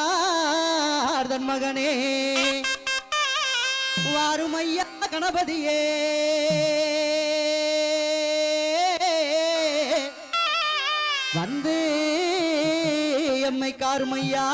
முக்கண்ணனார்தன் மகனே வாருமையா கணபதியே வந்து எம்மை காருமையா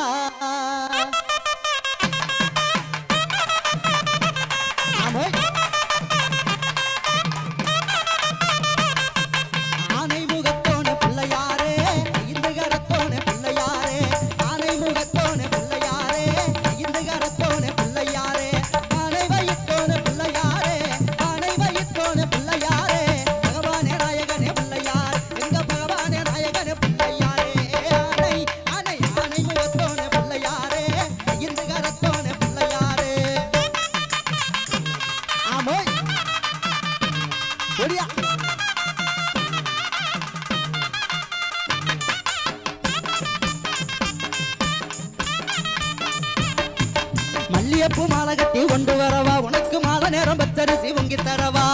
மல்லியப்பூ மாலை கட்டி கொண்டு வரவா உனக்கு மாலை நேரம் பச்சரிசி பொங்கி தரவா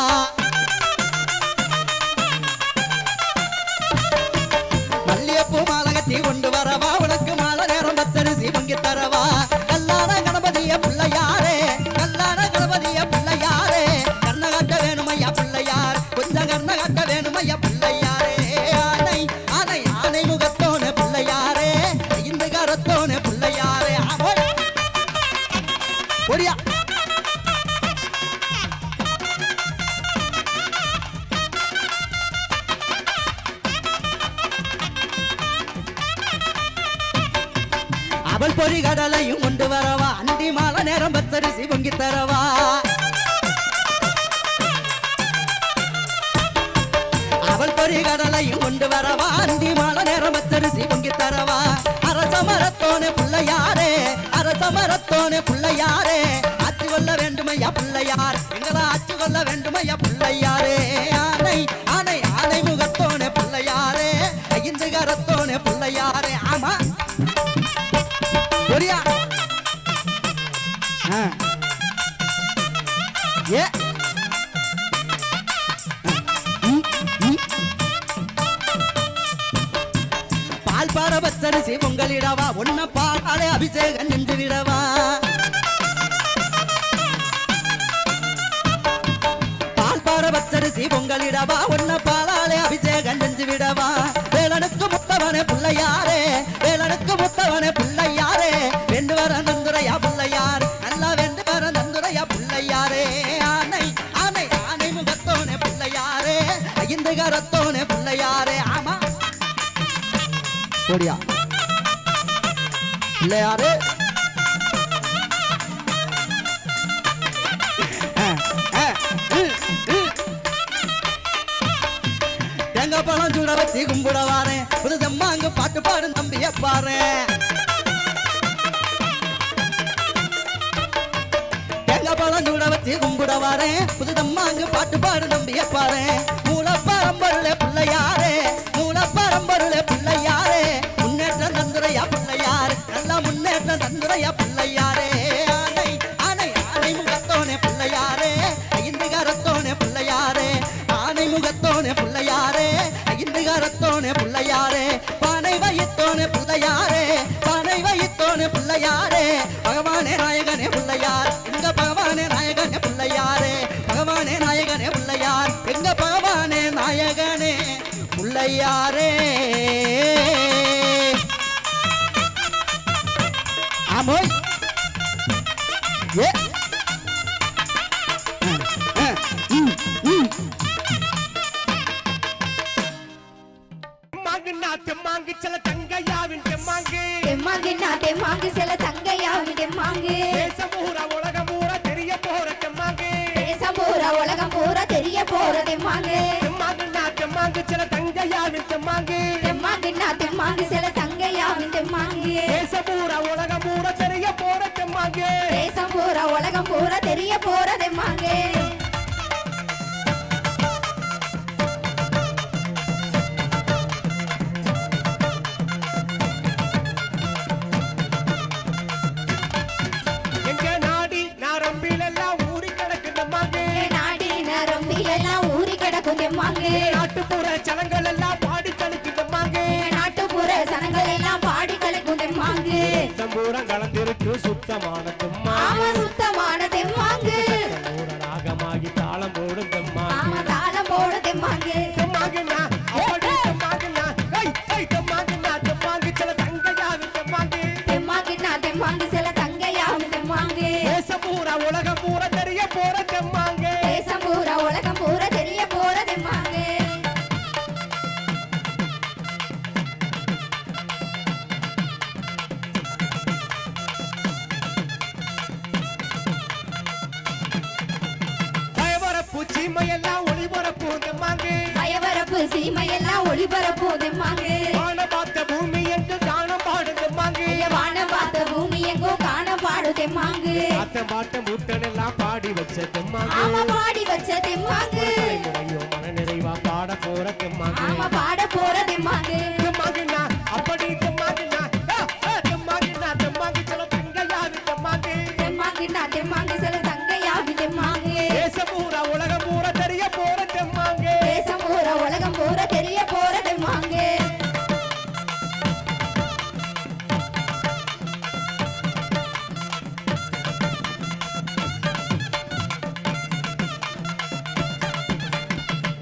மல்லியப்பூ மாலை கட்டி கொண்டு வரவா உனக்கு மாலை நேரம் பச்சரிசி பொங்கி தரவா கல்லான கணபதிய பிள்ளையாரே கல்லான கணபதிய பிள்ளையாரே கர்ணகாட்ட வேணுமையா பிள்ளையார் கொஞ்சம் கர்ணகாட்ட வேணுமையா பிள்ளையாரே ஆனை ஆனை ஆனை முகத்தோன பிள்ளையாரே இந்த கரத்தோன பிள்ளையாரே ஒடியா அவள் பொறி கடலையும் கொண்டு வரவா அந்தி மாலை நேரம் பச்சரிசி பொங்கி தரவா அவள் பொறி கடலையும் கொண்டு வரவா அந்தி மாலை நேரம் பச்சரிசி பொங்கி தரவா அரசமரத்தோனே பிள்ளையாரே அரசமரத்தோனே பிள்ளையாரே ஆட்சி கொள்ள வேண்டுமையா பிள்ளையார் எங்களா ஆட்சி கொள்ள வேண்டுமையா பிள்ளையாரே ஆனை ஆனை ஆனை முகத்தோனே பிள்ளையாரே ஐந்து கரத்தோனே பிள்ளையாரே ஆமா ஒரியா ஏ பால் பார பச்சரிசி பொங்கலிடவா ஒன்ன பாலே அபிஷேகம் நின்று விடவா பால் பார பச்சரிசி பொங்கலிடவா ஒன்ன பாலாலே அபிஷேகம் செஞ்சு விடவா வேலனுக்கு முத்தவனே பிள்ளையாரே வேலனுக்கு முத்தவனே பிள்ளையாரே வெண்டு வர நந்துரையா பிள்ளையார் நல்லா வெண்டு வர நந்துரையா பிள்ளையாரே ஆனை ஆனை ஆனை முகத்தோனே பிள்ளையாரே ஐந்து கரத்தோனே பிள்ளையாரே ஆமா ஓடியா பிள்ளையாரே தேங்காய் பழம் சூட வச்சு கும்பிட வாரேன் புதுசம்மா அங்க பாட்டு பாடு நம்பிய பாரு தேங்காய் பழம் சூட வச்சு கும்பிட வாரேன் புதுசம்மா அங்க பாட்டு பாடு நம்பிய பாரு மூலப்பரம்பருளே பிள்ளையாரே மூலப்பரம்பருளே பிள்ளையாரே முன்னேற்றம் தந்துரையா பிள்ளையார் நல்லா முன்னேற்றம் தந்துரையா பிள்ளையாரே ஆனை ஆனை ஆனை முகத்தோனே பிள்ளையாரே ஐந்து கரத்தோனே பிள்ளையாரே ஆனை முகத்தோனே பிள்ளையாரே ஐந்து கரத்தோனே பிள்ளையாரே பானை வயித்தோனே பிள்ளையாரே பானை வயித்தோனே பிள்ளையாரே பகவானே நாயகனே பிள்ளையார் எங்க பகவானே நாயகனே பிள்ளையாரே பகவானே நாயகனே பிள்ளையார் எங்க பகவானே நாயகனே பிள்ளையாரே ஆமோய் ஏ தெம்மாங்கு சில தங்கையாவின் தெம்மாங்கு தெம்மாங்கு சில தங்கையாவின் தெம்மாங்கு தேசமூரா உலகம் பூரா தெரிய போற தெம்மாங்கு தேசமூரா உலகம் பூரா தெரிய போற தெம்மாங்கு தெம்மாங்கு சில தங்கையாவின் தெம்மாங்கு தெம்மாங்கு சில தங்கையாவின் தெம்மாங்கு தேசமூரா உலகம் பூரா தெரிய போற தெம்மாங்கு தேசமூரா உலகம் பூரா தெரிய போற தெம்மாங்கு நாட்டுப்புற சனங்கள் எல்லாம் பாடி தணிக்குதம்மாங்க பூரா கலந்திருக்கு சுத்தமான தெம்மாங்கு ஆமா சுத்தமான தெம்மாங்கு ஊர ராகமாகி தாளம் போடும் தெம்மாங்கு ஆமா தாளம் போடு தெம்மாங்கு தெம்மாங்குன்னா அப்படி தெம்மாங்குன்னா தெம்மாங்குன்னா தெம்மாங்கு சில தங்கையாகும் தெம்மாங்கு தெம்மாங்குன்னா தெம்மாங்கு சில தங்கையாகும் தெம்மாங்கு தேசம் பூரா உலகம் பூரா தெரிய போற தெம்மாங்கு தேசம் பூரா உலகம் பூரா தெரிய போற தெம்மாங்கு பயவரப்பு சீமையெல்லாம் ஒளிபரப்பு தெம்மாங்கு பயவரப்பு சீமையெல்லாம் ஒளிபரப்பு தெம்மாங்கு வான பார்த்த பூமி என்று காணம் பாடும் தெம்மாங்கு வானம் பார்த்த பூமி எங்கோ காண பாடு தெம்மாங்கு ஆட்டம் பாட்டம் மூட்டனெல்லாம் பாடி வச்ச தெம்மாங்கு ஆமா பாடி வச்ச தெம்மாங்கு தலைமுறையோ மன நிறைவா பாட போற தெம்மாங்கு ஆமா பாட போற தெம்மாங்கு தெம்மாங்குன்னா அப்படி தெம்மாங்குன்னா தெம்மாங்குன்னா தெம்மாங்கு சில தங்கையாகும் தெம்மாங்கு தெம்மாங்குன்னா தெம்மாங்கு சில தங்கையாகி தெம்மாங்கு தேசம் பூரா உலகம் பூரா தெரிய போற தெம்மாங்கு தேசம் பூரா உலகம் பூரா தெரிய போற தெம்மாங்கு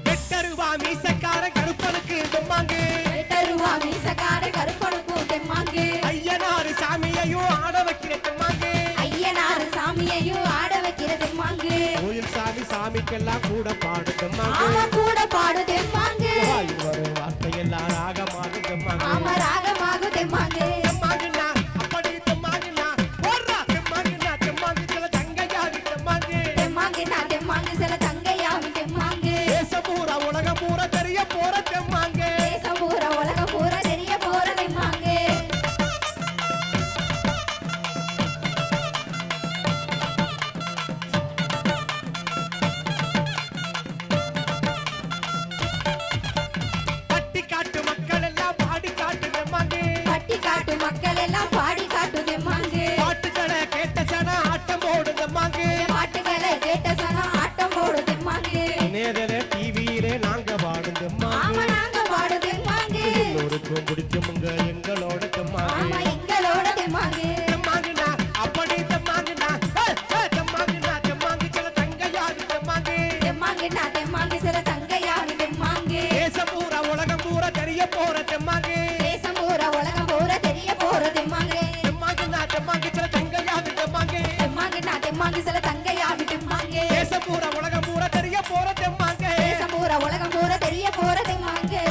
வெட்டருவா மீசக்கார கருப்பனுக்கு தெம்மாங்கு தருவா மீசக்கார கருப்பனுக்கும் தெம்மாங்கு ஐயனாரு சாமியையும் ஆட வைக்கிற தெம்மாங்கு ஐயனார் சாமியையும் ஆட வைக்கிற தெம்மாங்கு கோயில் சாமி சாமிக்கெல்லாம் கூட பாடு தெம்மாங்கு ஆமா கூட பாடு தெம்மாங்கு வாயில் வரும் வார்த்தையெல்லாம் ராகமாகும் தெம்மாங்கு ஆமா ராகமாகு தெம்மாங்கு தெம்மாங்குன்னா அப்படி தெம்மாங்குன்னா போடுறா தெம்மாங்குன்னா தெம்மாங்கு சில தங்கையாகி தெம்மாங்கு தெம்மாங்குன்னா தெம்மாங்கு சில தங்கையாகி தெம்மாங்கு தேசம் பூரா உலகம் பூரா தெரிய போற தெம்மாங்கு தேசம் பூரா உலகம் பூரா தெரிய போற தெம்மாங்கு பட்டி காட்டு மக்கள் எல்லாம் பாடி காட்டு தெம்மாங்கு பட்டி காட்டு மக்கள் எல்லாம் பாடி காட்டு தெம்மாங்கு பாட்டுக்களை கேட்ட சன ஆட்டம் போடு தெம்மாங்கு பாட்டுகளை கேட்ட சனம் ஆட்டம் போடு தெம்மாங்கு நேரில டிவியிலே நாங்க பாடும் தெம்மாங்கு ஆமா நாங்க பாடு தெம்மாங்கு எல்லோருக்கும் பிடிச்சவங்க எங்களோட தெம்மாங்கு ஆமா எங்களோட தெம்மாங்கு தெம்மாங்குன்னா அப்படி தெம்மாங்குன்னா தெம்மாங்குன்னா தெம்மாங்கு சில தங்கையாகி தெம்மாங்கு தெம்மாங்குன்னா தெம்மாங்கு சில தங்கையாகி தெம்மாங்கு தேசம் பூரா உலகம் பூரா தெரிய போற தெம்மாங்கு தேசம் பூரா உலகம் பூரா தெரிய போற தெம்மாங்கு தெம்மாங்குன்னா தெம்மாங்கு சில தங்கையாகி தெம்மாங்கு தெம்மாங்குன்னா தெம்மாங்கு சில தங்கையாகி தெம்மாங்கு தேசம் பூரா உலகம் பூரா தெரிய போற தெம்மாங்கு தேசம் பூரா உலகம் பூரா தெரிய போற தெம்மாங்கு